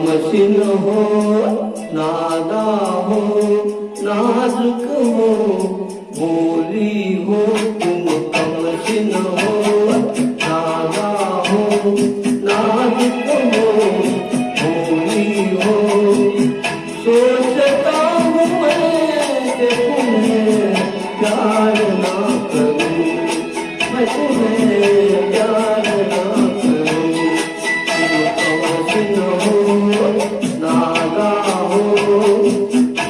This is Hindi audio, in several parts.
कमसिन हो, नादा हो, नाजुक हो, भोली हो। तुम कमसिन हो, नादा हो, नाजुक हो, भोली हो। सोचता हूँ मैं कि तुम्हें प्यार ना करूँ, मैं तुम्हें प्यार ना करूँ। तुम कमसिन हो, नादा हो,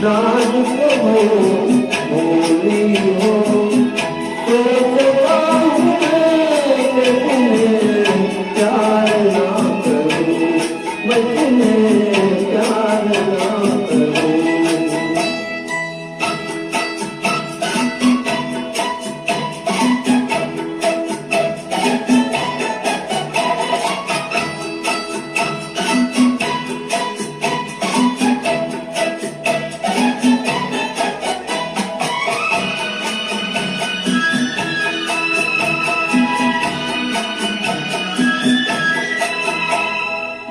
नाजुक हो, भोली हो। सोचता हूँ मैं कि तुम्हें प्यार ना करूँ, मैं तुम्हें प्यार ना करूँ।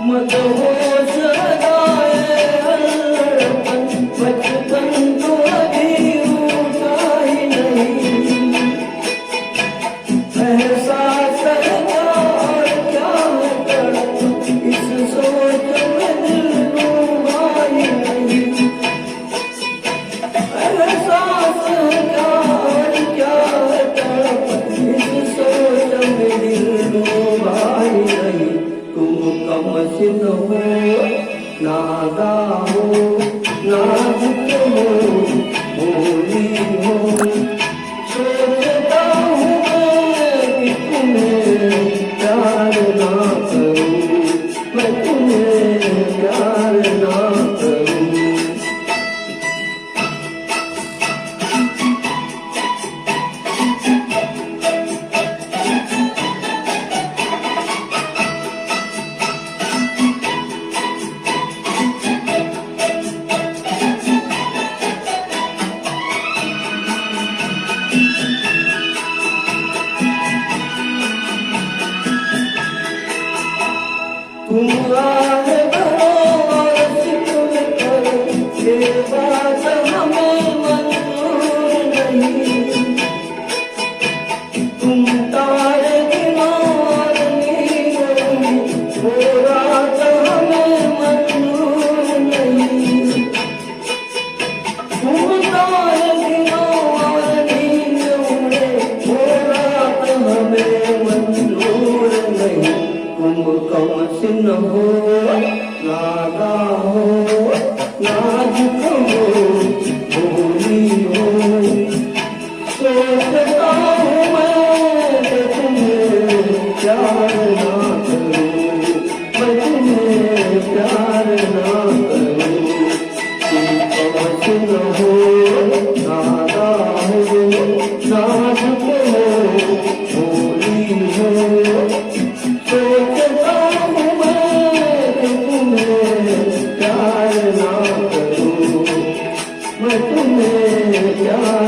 मदहोश अदाए अल्लाह, बचपन तो अभी रूठा ही नहीं। एहसास है क्या और क्या है तड़प, इस सोच में दिल डूबा ही नहीं। एहसास है क्या और क्या है तड़प, इस सोच में दिल डूबा ही नहीं। तुम कमसिन हो, नादा हो, नाजुक हो, भोली हो। सोचता हूँ मैं कि तुम्हें प्यार ना करूँ, मैं तुम्हें प्यार ना करूँ। तुम राह बढ़ो और शिकवे करो, ये बात हमें मंजूर नहीं। तुम तारे गिनो और नींद उड़ी, वो रात हमें मंजूर नहीं। तुम तारे गिनो और नींद उड़े, वो रात हमें मंजूर नहीं। तुम कमसिन हो, नादा हो, नाजुक हो, भोली हो। सोचता हूँ मैं कि तुम्हें प्यार ना करूँ, मैं तुम्हें प्यार ना करूँ। तुम कमसिन हो, नादा हो, नाजुक हो, भोली हो। सोचता हूँ मैं कि तुम्हें प्यार ना करूँ, मैं तुम्हें प्यार